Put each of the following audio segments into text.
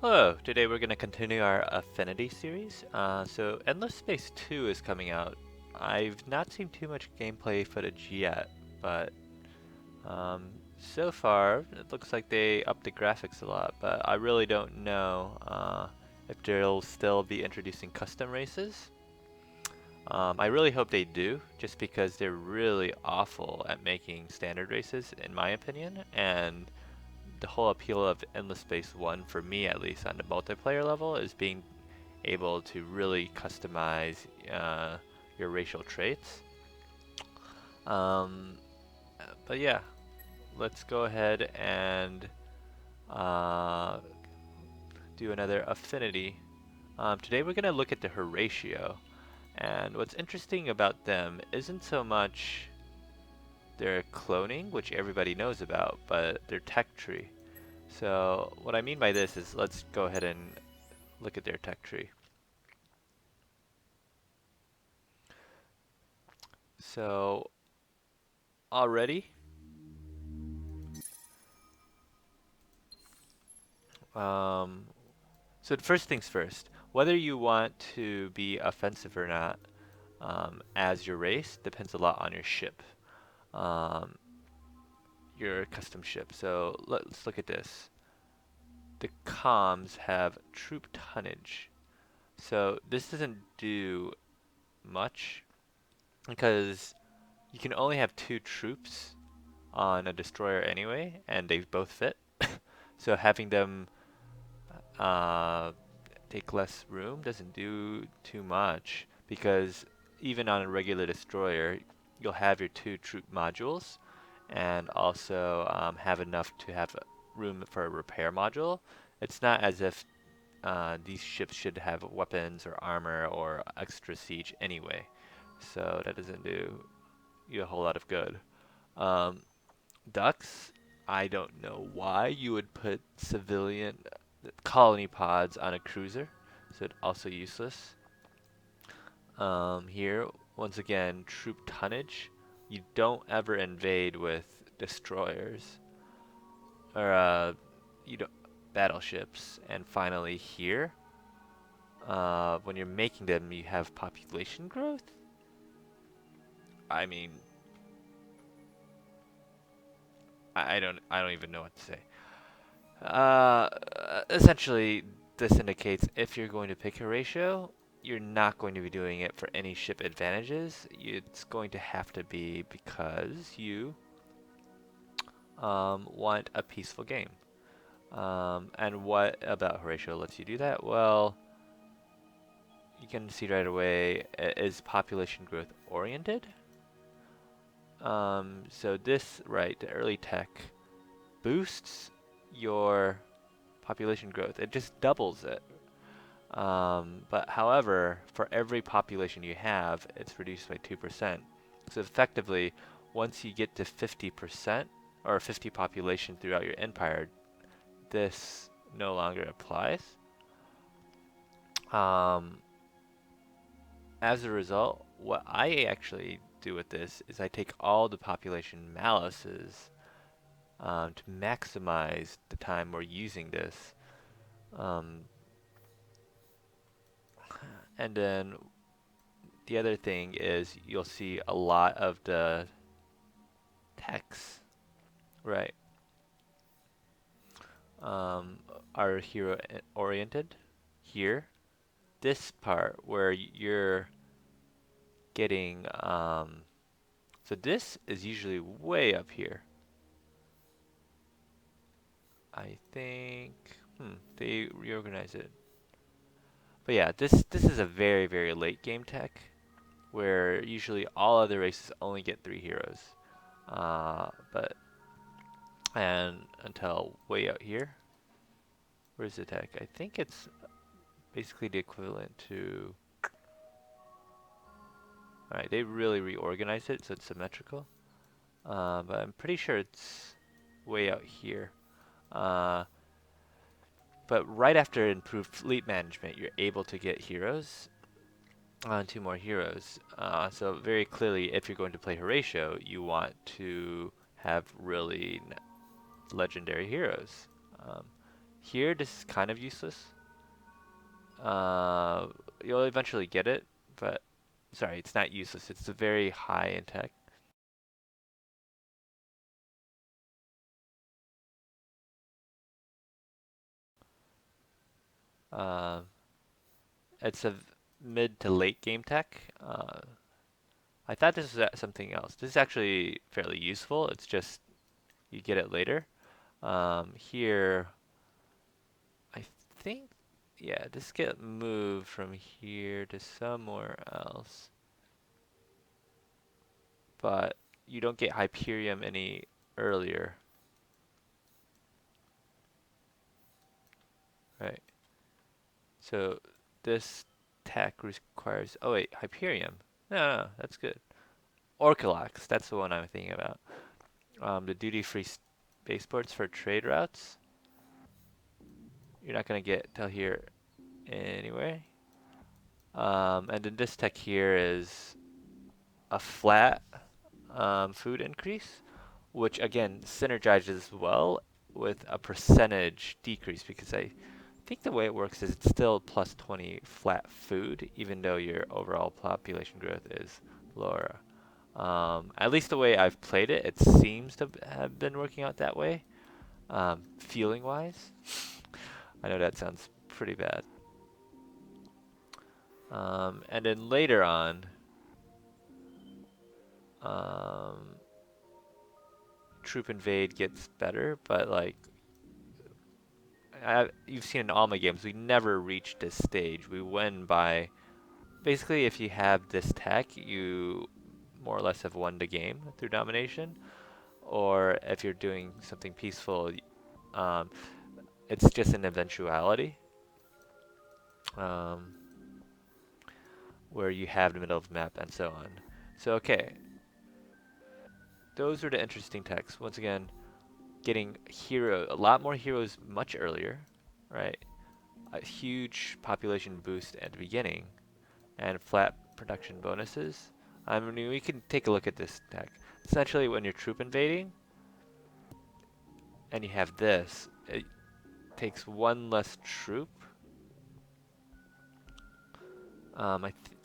Hello, today we're going to continue our Affinity series. So Endless Space 2 is coming out. I've not seen too much gameplay footage yet, but so far it looks like they upped the graphics a lot, but I really don't know if they'll still be introducing custom races. I really hope they do, just because they're really awful at making standard races, in my opinion, and the whole appeal of Endless Space 1, for me at least, on the multiplayer level, is being able to really customize your racial traits. Um, but yeah, let's go ahead and uh, do another affinity. Today we're going to look at the Horatio. And what's interesting about them isn't so much their cloning, which everybody knows about, but their tech tree. So what I mean by this is let's go ahead and look at their tech tree. So already, um, so the first things first, whether you want to be offensive or not as your race depends a lot on your ship, um, your custom ship. So let's look at this. The comms have troop tonnage. So this doesn't do much because you can only have two troops on a destroyer anyway, and they both fit. So having them uh, take less room doesn't do too much because even on a regular destroyer, you'll have your two troop modules and also have enough to have room for a repair module. It's not as if these ships should have weapons or armor or extra siege anyway, so that doesn't do you a whole lot of good. Um, Ducks, I don't know why you would put civilian colony pods on a cruiser, so it's also useless. Here, once again, troop tonnage. You don't ever invade with destroyers or you don't battleships. And finally, here, when you're making them, you have population growth. I mean, I don't even know what to say. Uh, Essentially, this indicates if you're going to pick a ratio, you're not going to be doing it for any ship advantages. It's going to have to be because you want a peaceful game. And what about Horatio lets you do that? Well, you can see right away is population growth oriented. So this, right, the early tech boosts your population growth. It just doubles it. But however, for every population you have, it's reduced by 2%. So effectively, once you get to 50% or 50 population throughout your empire, this no longer applies. Um, as a result, what I actually do with this is I take all the population malices to maximize the time we're using this. Um, and then the other thing is you'll see a lot of the text, right, um, are hero oriented here. This part where you're getting, so this is usually way up here. I think, they reorganize it. But yeah, this is a very, very late game tech where usually all other races only get 3 heroes. But, and until way out here, where's the tech? I think it's basically the equivalent to, alright, they really reorganized it so it's symmetrical. But I'm pretty sure it's way out here. Uh, but right after improved fleet management, you're able to get heroes, 2 more heroes. So very clearly, if you're going to play Horatio, you want to have really legendary heroes. Um, Here, this is kind of useless. Uh, you'll eventually get it, but sorry, it's not useless. It's a very high in tech. Um, it's a mid to late game tech. I thought this was something else. This is actually fairly useful. It's just you get it later. Here, I think, yeah, this get moved from here to somewhere else, but you don't get Hyperium any earlier, right? So this tech requires, oh wait, Hyperium. No, that's good. Orcalax, that's the one I'm thinking about. The duty-free spaceports for trade routes. You're not gonna get till here anyway. And then this tech here is a flat food increase, which again synergizes well with a percentage decrease because I think the way it works is it's still plus 20 flat food, even though your overall population growth is lower. At least the way I've played it, it seems to have been working out that way, feeling wise. I know that sounds pretty bad. And then later on, um, Troop Invade gets better, but like you've seen in all my games, we never reach this stage. We win by basically if you have this tech, you more or less have won the game through domination. Or if you're doing something peaceful, um, it's just an eventuality um, where you have the middle of the map and so on. So okay, those are the interesting techs. Once again, getting a lot more heroes much earlier, right? A huge population boost at the beginning, and flat production bonuses. I mean, we can take a look at this tech. Essentially, when you're troop invading, and you have this, it takes one less troop.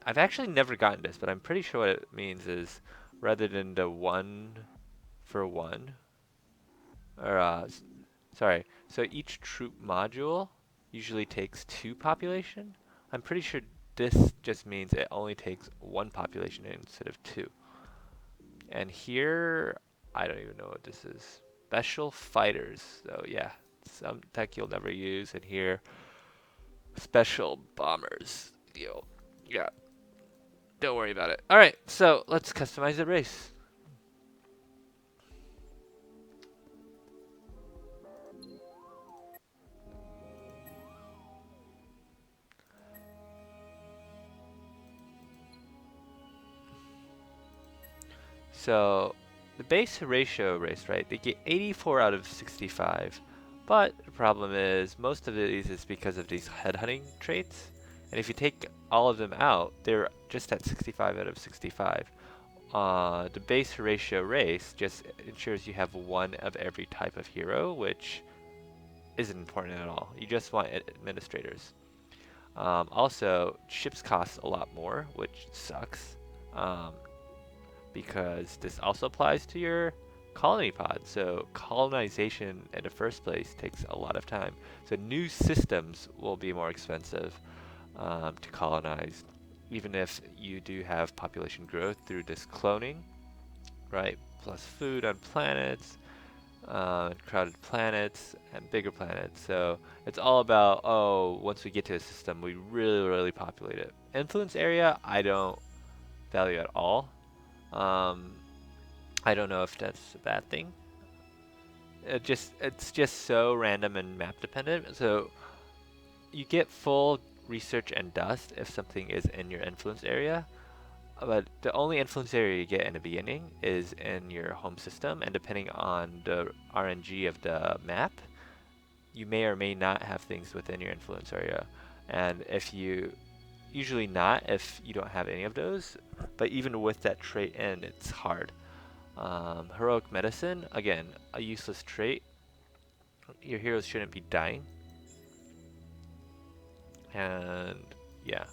I've actually never gotten this, but I'm pretty sure what it means is rather than the 1 for 1, or sorry, so each troop module usually takes 2 population. I'm pretty sure this just means it only takes 1 population instead of 2. And here, I don't even know what this is. Special fighters. So yeah, some tech you'll never use. And here, special bombers. Yeah, don't worry about it. All right, so let's customize the race. So the base ratio race, right? They get 84 out of 65. But the problem is most of these is because of these headhunting traits. And if you take all of them out, they're just at 65 out of 65. The base ratio race just ensures you have one of every type of hero, which isn't important at all. You just want administrators. Also, ships cost a lot more, which sucks. Um, because this also applies to your colony pod. So colonization in the first place takes a lot of time. So new systems will be more expensive to colonize, even if you do have population growth through this cloning, right? Plus food on planets, crowded planets, and bigger planets. So it's all about, oh, once we get to a system, we really, really populate it. Influence area, I don't value at all. Um, I don't know if that's a bad thing. It's just so random and map dependent. So you get full research and dust if something is in your influence area, but the only influence area you get in the beginning is in your home system, and depending on the RNG of the map, you may or may not have things within your influence area. And if you usually not if you don't have any of those, but even with that trait in, it's hard. Heroic medicine, again, a useless trait. Your heroes shouldn't be dying. And yeah,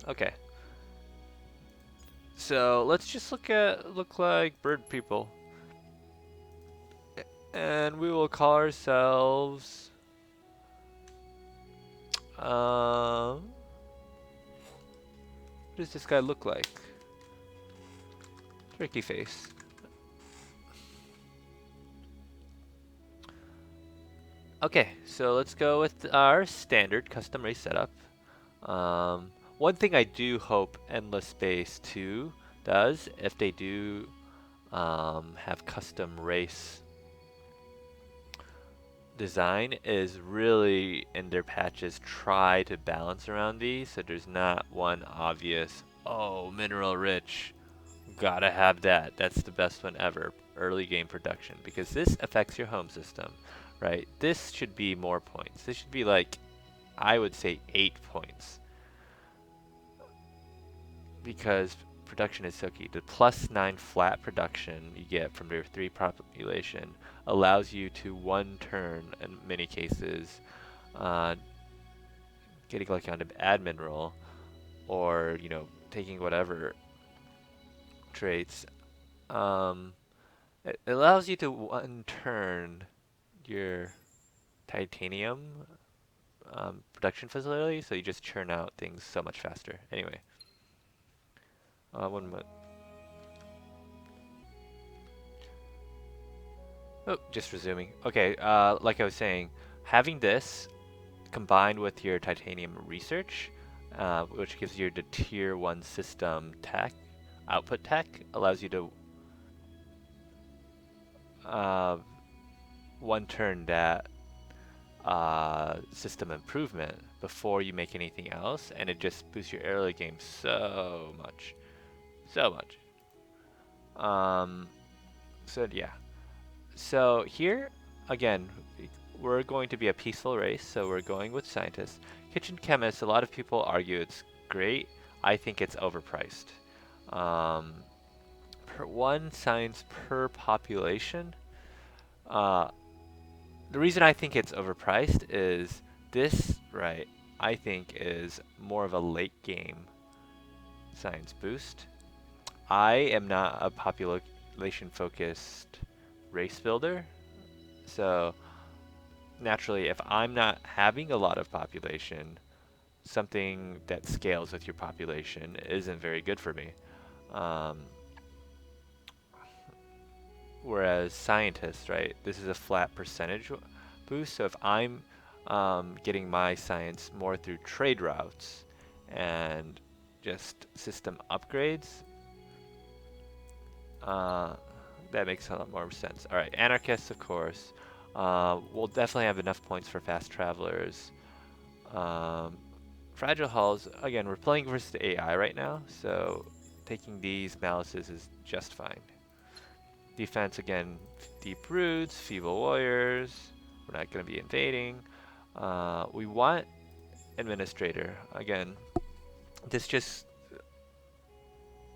okay. So let's just look like bird people, and we will call ourselves. What does this guy look like? Turkey face. Okay, so let's go with our standard custom race setup. One thing I do hope Endless Space 2 does, if they do have custom race design, is really in their patches try to balance around these so there's not one obvious, oh, mineral rich, gotta have that. That's the best one ever. Early game production, because this affects your home system, right? This should be more points. This should be like, I would say 8 points, because production is so key. The +9 flat production you get from your 3 population allows you to one turn in many cases, uh, getting like on an admin roll, or taking whatever traits. Um, it allows you to one turn your titanium production facility, so you just churn out things so much faster. Anyway, one moment. Oh, just resuming. Okay, like I was saying, having this combined with your titanium research, which gives you the tier 1 system tech, output tech, allows you to uh, one turn that system improvement before you make anything else, and it just boosts your early game so much. So much. Um, so yeah. So here, again, we're going to be a peaceful race, so we're going with scientists. Kitchen chemists, a lot of people argue it's great. I think it's overpriced. Um, per one science per population. Uh, the reason I think it's overpriced is this, right, I think is more of a late game science boost. I am not a population focused race builder, so naturally, if I'm not having a lot of population, something that scales with your population isn't very good for me. Um, whereas scientists, right, this is a flat percentage boost. So if I'm getting my science more through trade routes and just system upgrades, uh, that makes a lot more sense. All right, anarchists, of course. We'll definitely have enough points for fast travelers. Um, fragile hulls, again, we're playing versus the AI right now, so taking these malices is just fine. Defense, again, deep roots, feeble warriors. We're not going to be invading. We want administrator. Again, this just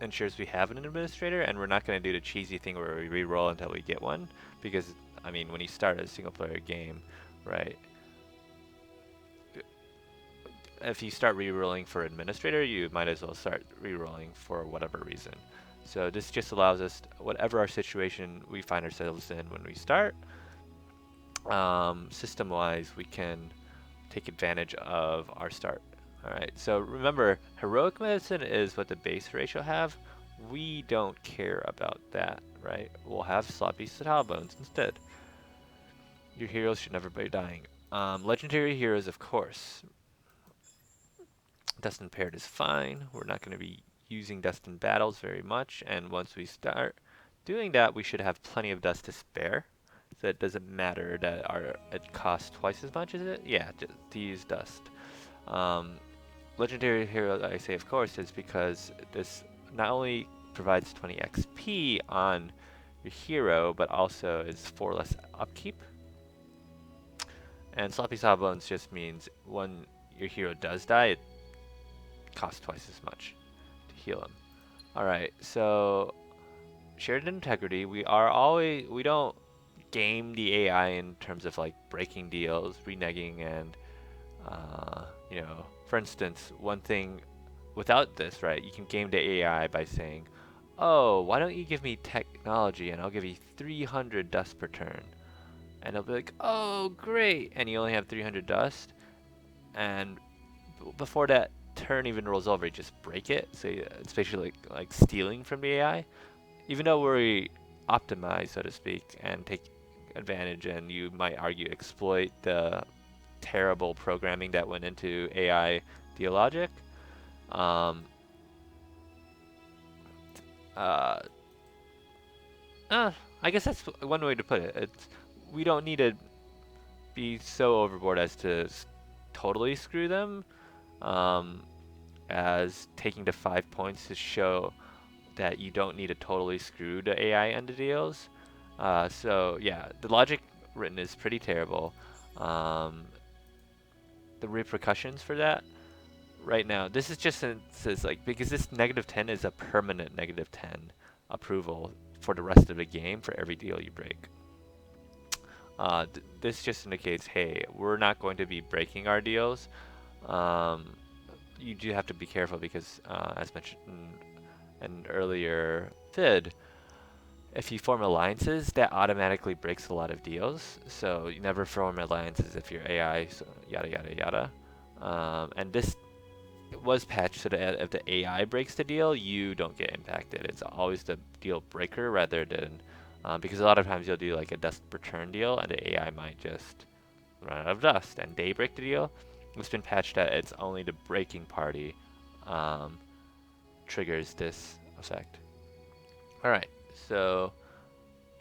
ensures we have an administrator, and we're not going to do the cheesy thing where we re-roll until we get one, because, I mean, when you start a single-player game, right, if you start re-rolling for administrator, you might as well start re-rolling for whatever reason. So this just allows us, whatever our situation we find ourselves in when we start, system-wise, we can take advantage of our start. All right. So remember, heroic medicine is what the base ratio have. We don't care about that, right? We'll have sloppy saddle bones instead. Your heroes should never be dying. Legendary heroes, of course. Dust Impaired is fine. We're not going to be using Dust in battles very much, and once we start doing that, we should have plenty of dust to spare. So it doesn't matter that it costs twice as much, is it? Yeah, to use dust. Um, Legendary hero, I say of course, is because this not only provides 20 XP on your hero, but also is 4 less upkeep. And Sloppy Sawbones just means when your hero does die, it costs twice as much to heal him. Alright, so shared integrity, we don't game the AI in terms of like breaking deals, reneging, and For instance, one thing without this, right, you can game the AI by saying, oh, why don't you give me technology and I'll give you 300 dust per turn. And it'll be like, oh, great. And you only have 300 dust. And before that turn even rolls over, you just break it. So it's basically like stealing from the AI. Even though we optimize, so to speak, and take advantage and you might argue exploit the terrible programming that went into AI Theologic, um, uh, I guess that's one way to put it. We don't need to be so overboard as to totally screw them, um, as taking the 5 points to show that you don't need to totally screw the AI end of deals. So yeah, the logic written is pretty terrible. Um, the repercussions for that right now, this is just says like because this -10 is a permanent -10 approval for the rest of the game for every deal you break. This just indicates, hey, we're not going to be breaking our deals. Um, you do have to be careful because, as mentioned in an earlier vid, if you form alliances, that automatically breaks a lot of deals. So you never form alliances if you're AI, so yada yada yada. And this was patched so that if the AI breaks the deal, you don't get impacted. It's always the deal breaker rather than because a lot of times you'll do like a dust return deal and the AI might just run out of dust and they break the deal. It's been patched that it's only the breaking party um, triggers this effect. All right, so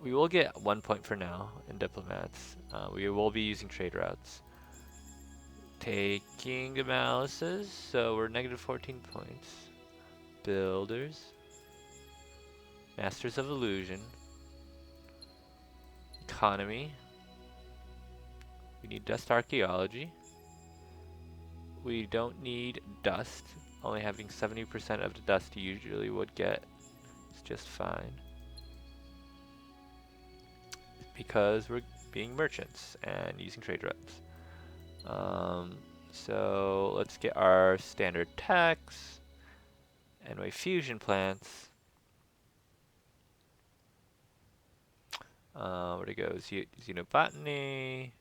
we will get 1 point for now in diplomats. We will be using trade routes. Taking the malices, so we're -14 points. Builders. Masters of Illusion. Economy. We need dust archaeology. We don't need dust. Only having 70% of the dust you usually would get is just fine. Because we're being merchants and using trade routes. So let's get our standard tax. Anyway, fusion plants. Where to go? Xenobotany.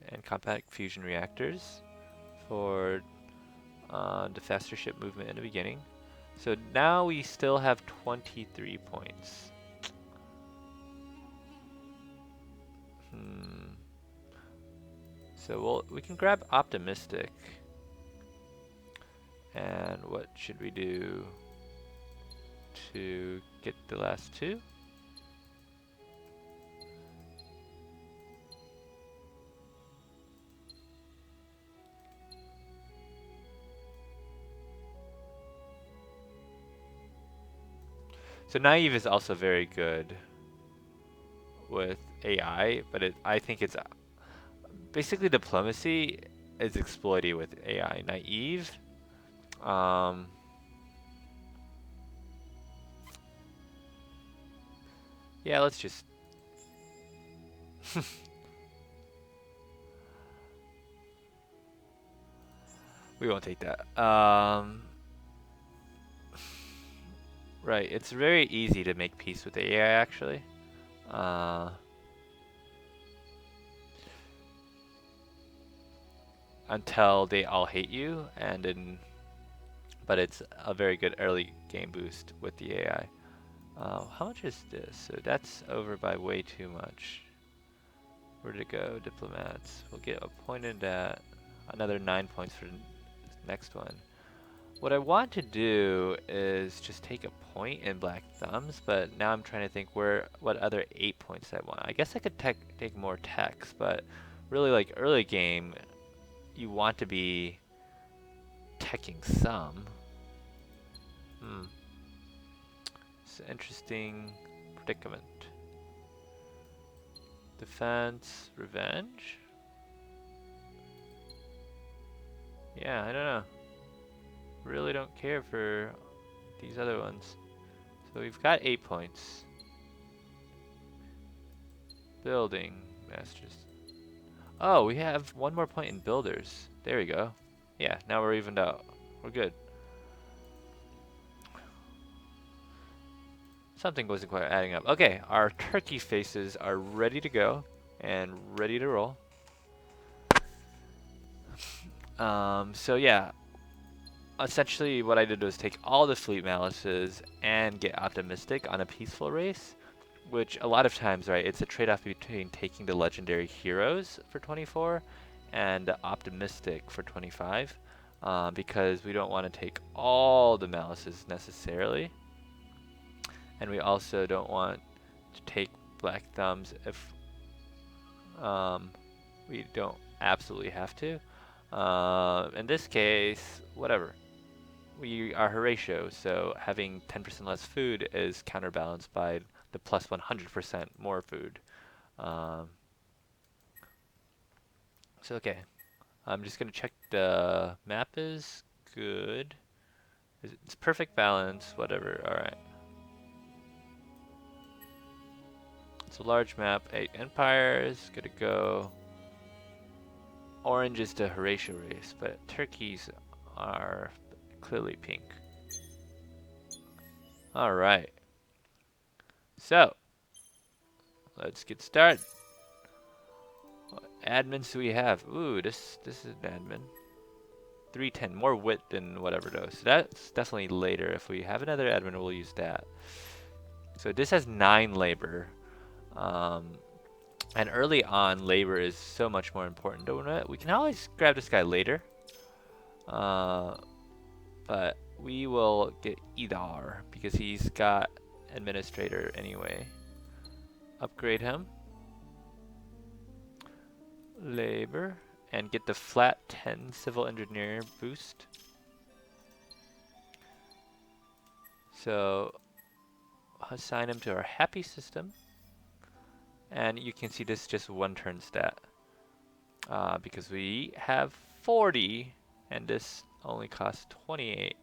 And compact fusion reactors for the faster ship movement in the beginning. So now we still have 23 points. So we can grab optimistic. And what should we do to get the last two? So naive is also very good with AI, but I think it's basically diplomacy is exploited with AI. Naive, yeah, let's just we won't take that. Right, it's very easy to make peace with the AI actually. Until they all hate you, and then, but it's a very good early game boost with the AI. How much is this? So that's over by way too much. Where to go? Diplomats. We'll get appointed at another 9 points for the next one. What I want to do is just take a point in Black Thumbs, but now I'm trying to think what other 8 points I want. I guess I could take more techs, but really like early game, you want to be teching some. It's an interesting predicament. Defense, revenge? Yeah, I don't know. Really don't care for these other ones. So we've got 8 points. Building, masters. Oh, we have one more point in builders. There we go. Yeah, now we're evened out. We're good. Something wasn't quite adding up. Okay, our turkey faces are ready to go and ready to roll. So yeah, essentially what I did was take all the fleet malices and get optimistic on a peaceful race, which a lot of times, right, it's a trade-off between taking the legendary heroes for 24 and the optimistic for 25, because we don't want to take all the malices necessarily, and we also don't want to take black thumbs if we don't absolutely have to. In this case, whatever. We are Horatio, so having 10% less food is counterbalanced by the plus 100% more food. Um, so okay, I'm just gonna check the map is good. It's perfect balance, whatever. All right. It's a large map, 8 empires, good to go. Orange is the Horatio race, but turkeys are clearly pink. All right. So, let's get started. What admins do we have? Ooh, this is an admin. 310, more wit than whatever though. So that's definitely later. If we have another admin, we'll use that. So this has 9 labor. Um, and early on, labor is so much more important. We can always grab this guy later. But we will get Idar because he's got administrator anyway. Upgrade him. Labor. And get the flat 10 civil engineer boost. So assign him to our happy system. And you can see this is just one turn stat. Because we have 40 and this only costs 28.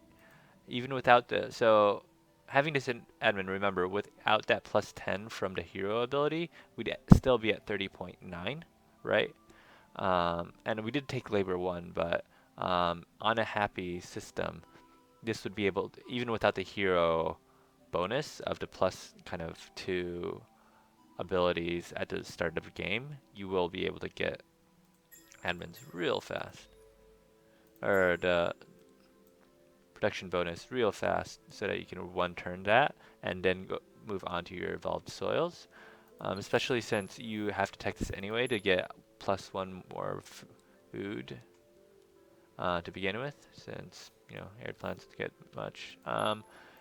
Even without the, so having this in admin, remember, without that plus 10 from the hero ability, we'd still be at 30.9, right? And we did take labor 1, but on a happy system, this would be able to, even without the hero bonus of the plus kind of 2 abilities at the start of the game, you will be able to get admins real fast. Or the production bonus real fast so that you can one turn that and then move on to your evolved soils. Especially since you have to tech this anyway to get plus 1 more food to begin with, since you know air plants get much.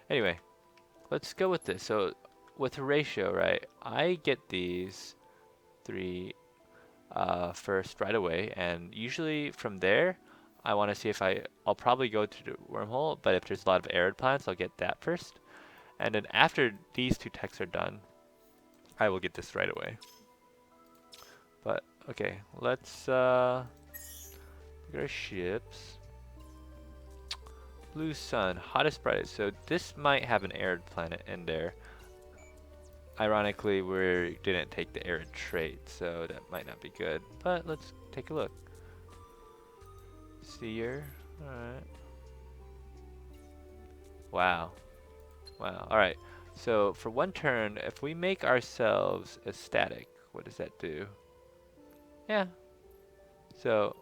Anyway, let's go with this. So with a ratio, right? I get these 3 first right away, and usually from there, I want to see if I'll probably go to the wormhole, but if there's a lot of arid plants, I'll get that first. And then after these 2 techs are done, I will get this right away. But, okay, let's look at our ships. Blue Sun, hottest, brightest. So this might have an arid planet in there. Ironically, we didn't take the arid trait, so that might not be good. But let's take a look. Seer, alright. Wow. Wow, alright. So for 1 turn, if we make ourselves a static, what does that do? Yeah. So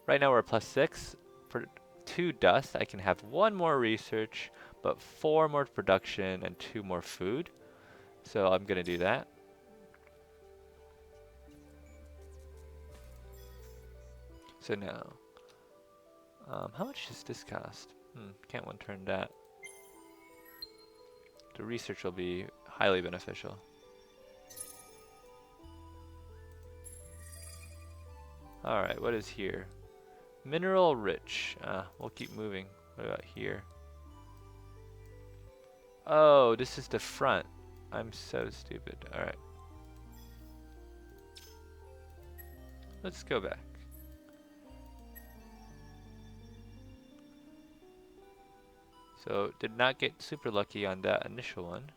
right now we're plus 6. For 2 dust, I can have 1 more research, but 4 more production and 2 more food. So I'm gonna do that. So now, how much does this cost? Can't 1 turn that. The research will be highly beneficial. Alright, what is here? Mineral rich. We'll keep moving. What about here? Oh, this is the front. I'm so stupid. Alright. Let's go back. So, did not get super lucky on that initial one.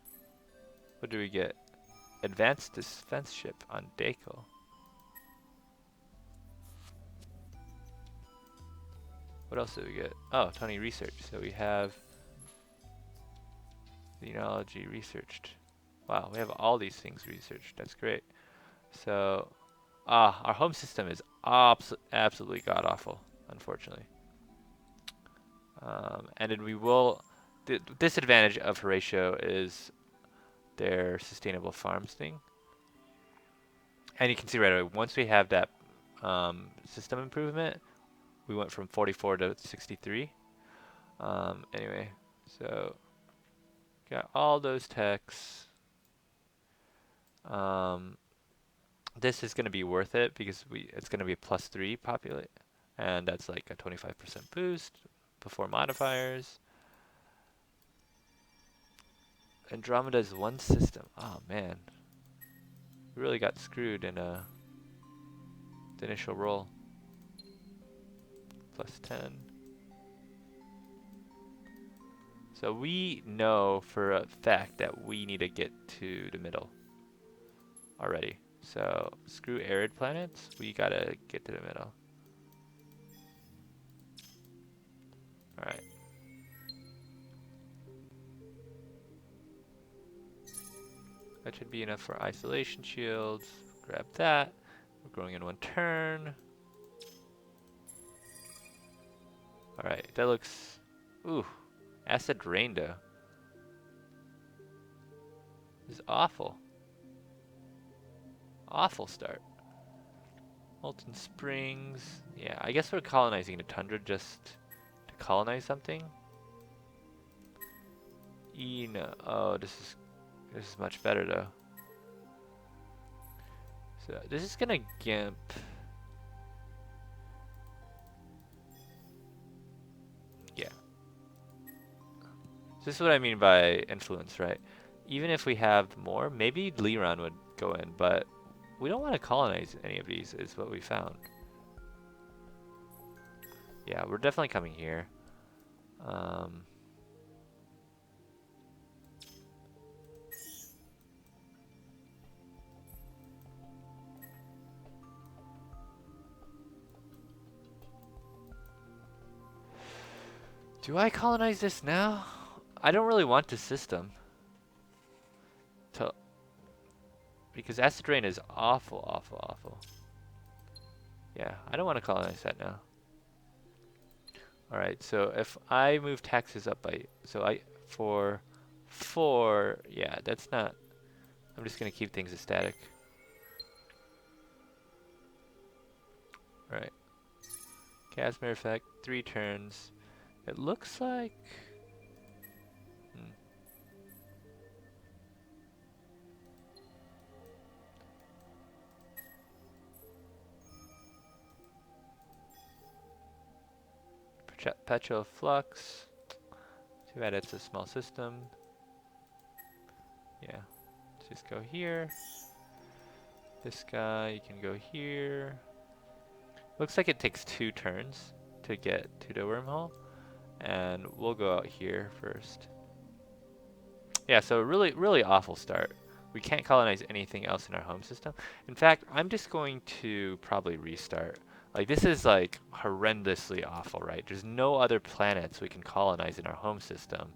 What do we get? Advanced defense ship on Daco. What else did we get? Oh, 20 research. So we have Xenology researched. Wow, we have all these things researched. That's great. So, our home system is absolutely god awful, unfortunately. And then we will. The disadvantage of Horatio is their sustainable farms thing. And you can see right away, once we have that system improvement, we went from 44 to 63. Anyway, so got all those techs. This is going to be worth it because it's going to be a +3 populate, and that's like a 25% boost before modifiers. Andromeda is one system. Oh man, we really got screwed in the initial roll. +10. So we know for a fact that we need to get to the middle already. So screw arid planets, we gotta get to the middle. Alright. That should be enough for isolation shields. Grab that. We're growing in one turn. Alright, that looks... Ooh. Acid rain though. This is awful. Awful start. Molten Springs. Yeah, I guess we're colonizing the tundra just to colonize something. No. Oh, this is much better though. So this is gonna gimp. Yeah. This is what I mean by influence, right? Even if we have more, maybe Liron would go in, but we don't want to colonize any of these, is what we found. Yeah, we're definitely coming here. Do I colonize this now? I don't really want this system. Because acid rain is awful, awful, awful. Yeah, I don't want to colonize that now. Alright, so if I move taxes up by... So for 4... Yeah, that's not... I'm just going to keep things static. Alright. Casimir effect, 3 turns. It looks like... Perpetual flux. Too bad it's a small system. Yeah. Let's just go here. This guy, you can go here. Looks like it takes 2 turns to get to the wormhole. And we'll go out here first. Yeah, so really, really awful start. We can't colonize anything else in our home system. In fact, I'm just going to probably restart. Like, this is like horrendously awful, right? There's no other planets we can colonize in our home system.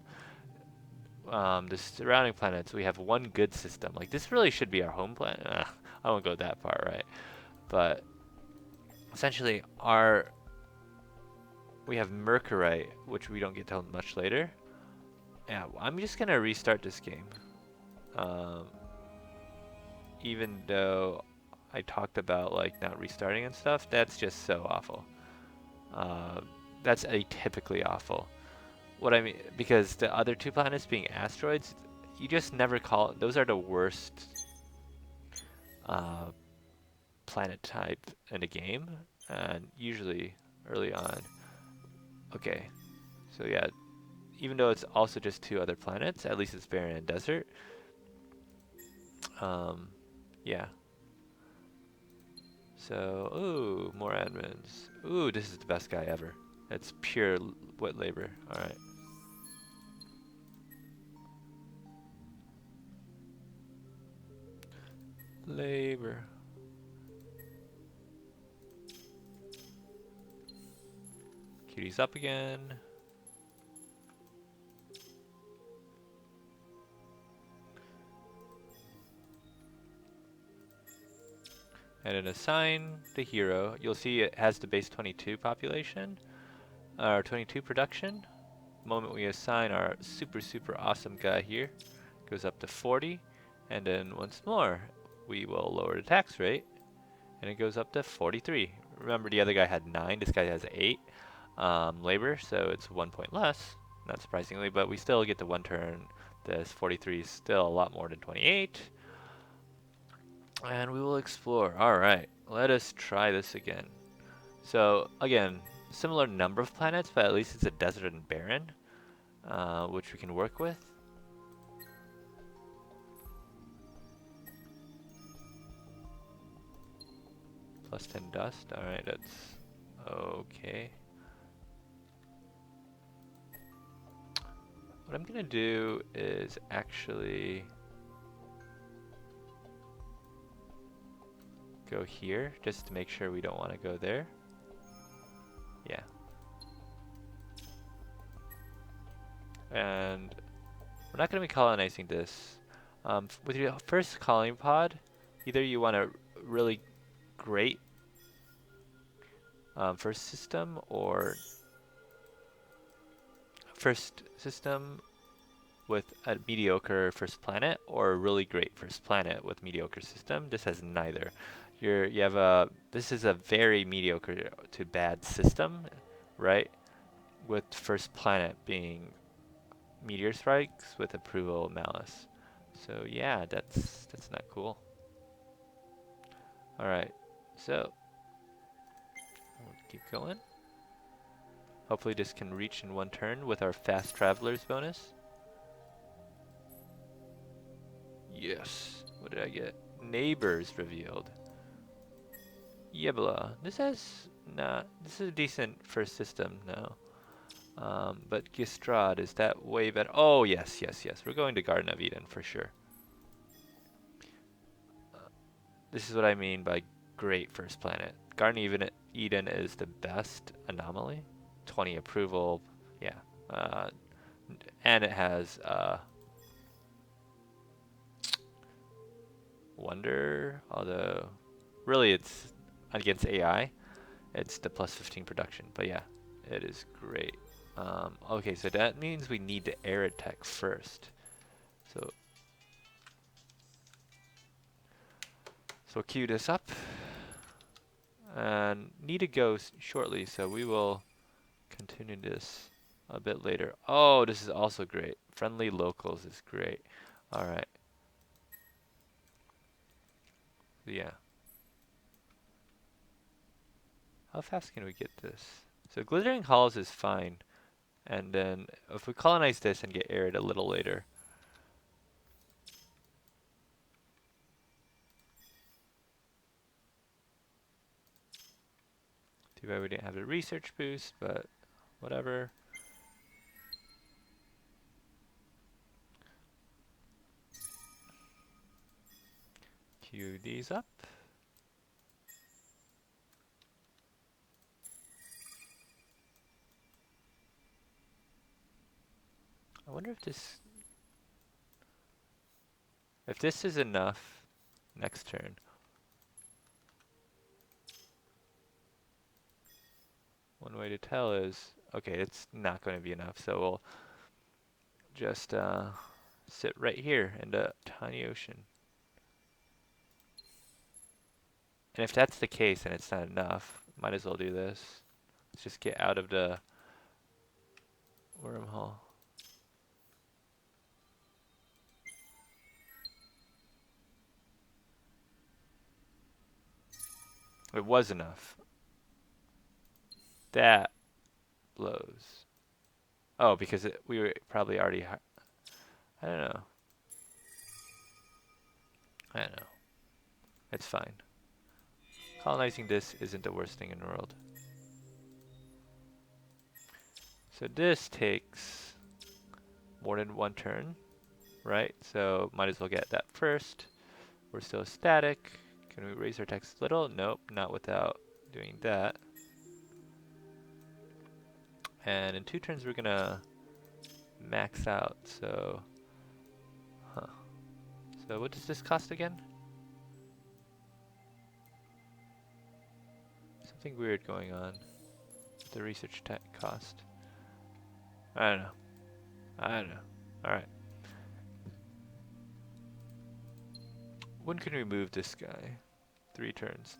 The surrounding planets, we have one good system. Like, this really should be our home planet. I won't go that far, right? But essentially, we have Mercurite, which we don't get till much later. Yeah, I'm just gonna restart this game. Even though I talked about like not restarting and stuff, that's just so awful. That's atypically awful. What I mean, because the other 2 planets being asteroids, you just never call, those are the worst planet type in the game, and usually early on. Okay, so yeah, even though it's also just 2 other planets, at least it's barren and desert. Yeah. So, ooh, more admins. Ooh, this is the best guy ever. It's pure wet labor. Alright. Labor. Cuties up again. And then assign the hero. You'll see it has the base 22 population, or 22 production. The moment we assign our super awesome guy here, goes up to 40. And then once more, we will lower the tax rate, and it goes up to 43. Remember, the other guy had 9, this guy has 8 labor, so it's 1 point less, not surprisingly, but we still get the 1 turn. This 43 is still a lot more than 28. And we will explore. Alright, let us try this again. So, again, similar number of planets, but at least it's a desert and barren, which we can work with. Plus 10 dust. Alright, that's okay. What I'm gonna do is actually go here, just to make sure we don't want to go there. Yeah. And we're not going to be colonizing this. With your first colony pod, either you want a really great first system, or first system with a mediocre first planet, or a really great first planet with mediocre system. This has neither. This is a very mediocre to bad system, right? With first planet being meteor strikes with approval malice. So yeah, that's not cool. All right, so we'll keep going. Hopefully this can reach in 1 turn with our fast travelers bonus. Yes. What did I get? Neighbors revealed. Yebla. This is a decent first system now. But Gistrad, is that way better? Oh, yes. We're going to Garden of Eden for sure. This is what I mean by great first planet. Garden of Eden is the best anomaly. 20 approval, yeah. And it has Wonder, although really it's against AI. It's the plus 15 production, but yeah, it is great. Okay, so that means we need to air attack first. So we'll queue this up and need to go shortly, so we will continue this a bit later. Oh, this is also great. Friendly locals is great. All right. Yeah. How fast can we get this? So Glittering Halls is fine. And then if we colonize this and get arid a little later. Too bad we didn't have a research boost, but whatever. Queue these up. I wonder if this is enough next turn. One way to tell is, okay, it's not going to be enough, so we'll just sit right here in the tiny ocean. And if that's the case and it's not enough, might as well do this. Let's just get out of the wormhole. It was enough. That blows. Oh, because we were probably already. I don't know. I don't know. It's fine. Colonizing this isn't the worst thing in the world. So this takes more than 1 turn, right? So might as well get that first. We're still static. Can we raise our text a little? Nope, not without doing that. And in 2 turns, we're gonna max out. So, huh. So what does this cost again? Something weird going on. The research tech cost. I don't know. I don't know. Alright. When can we move this guy? 3 turns.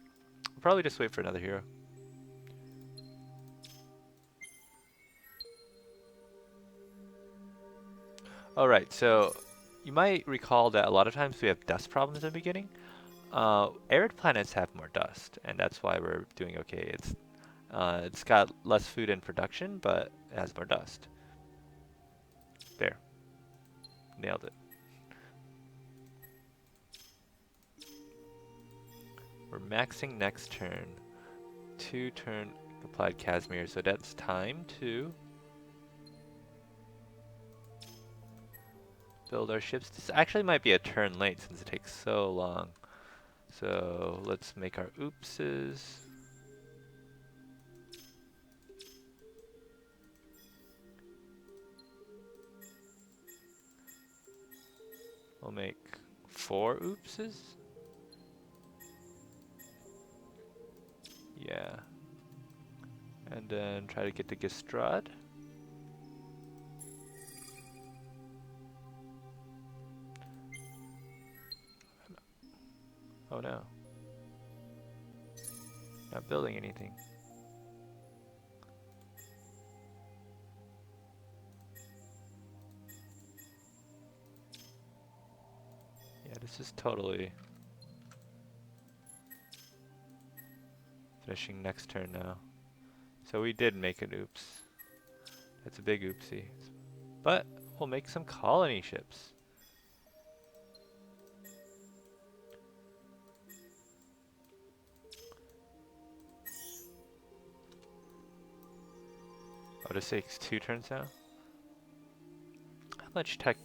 We'll probably just wait for another hero. Alright, so you might recall that a lot of times we have dust problems in the beginning. Arid planets have more dust, and that's why we're doing okay. It's got less food in production, but it has more dust. There. Nailed it. We're maxing next turn. 2 turn applied Casimir, so that's time to build our ships. This actually might be a turn late since it takes so long. So let's make our oopses. We'll make 4 oopses. Yeah. And then try to get to Gistrad. Oh no. Not building anything. Yeah, this is totally finishing next turn now. So we did make an oops. That's a big oopsie. But we'll make some colony ships. Oh, this takes 2 turns now? How much tech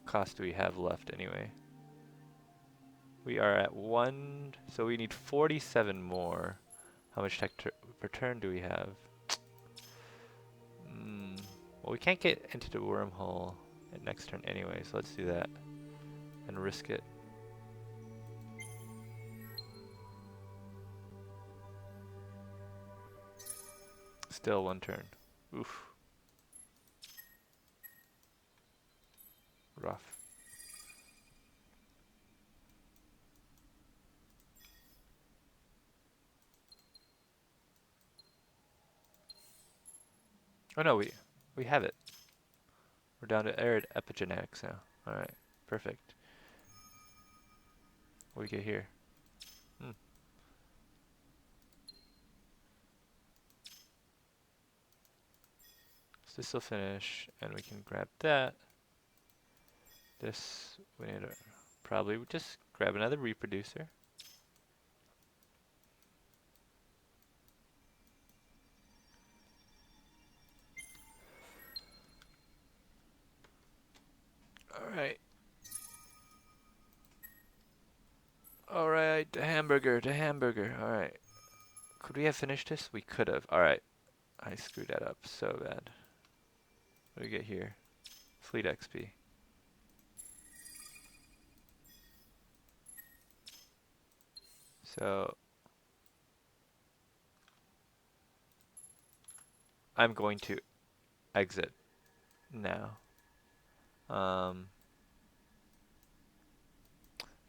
cost do we have left anyway? We are at 1, so we need 47 more. How much tech per turn do we have? Well, we can't get into the wormhole at next turn anyway, so let's do that and risk it. Still 1 turn. Oof. Rough. Oh no, we have it. We're down to arid epigenetics now. Alright, perfect. What do we get here? So this will finish, and we can grab that. This, we need to probably just grab another reproducer. Alright. Alright, the hamburger, the hamburger. Alright. Could we have finished this? We could have. Alright. I screwed that up so bad. What do we get here? Fleet XP. So I'm going to exit now.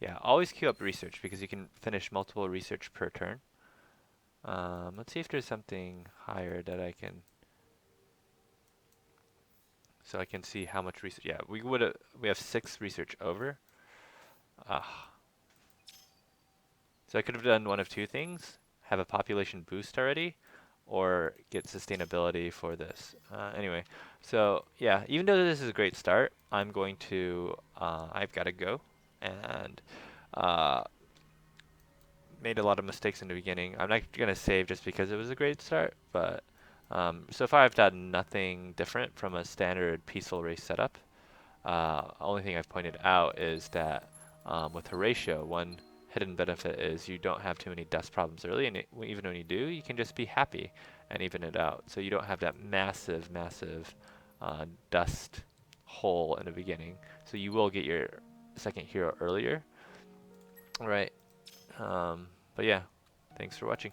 Yeah, always queue up research because you can finish multiple research per turn. Let's see if there's something higher that I can, so I can see how much research. Yeah, we have 6 research over. Ah, so I could have done one of 2 things: have a population boost already, or get sustainability for this. Anyway, so yeah, even though this is a great start, I'm going to, I've got to go, and made a lot of mistakes in the beginning. I'm not going to save just because it was a great start, but so far I've done nothing different from a standard peaceful race setup. Only thing I've pointed out is that with Horatio, one hidden benefit is you don't have too many dust problems early, and even when you do, you can just be happy and even it out. So you don't have that massive, massive dust hole in the beginning. So you will get your second hero earlier. All right. But yeah, thanks for watching.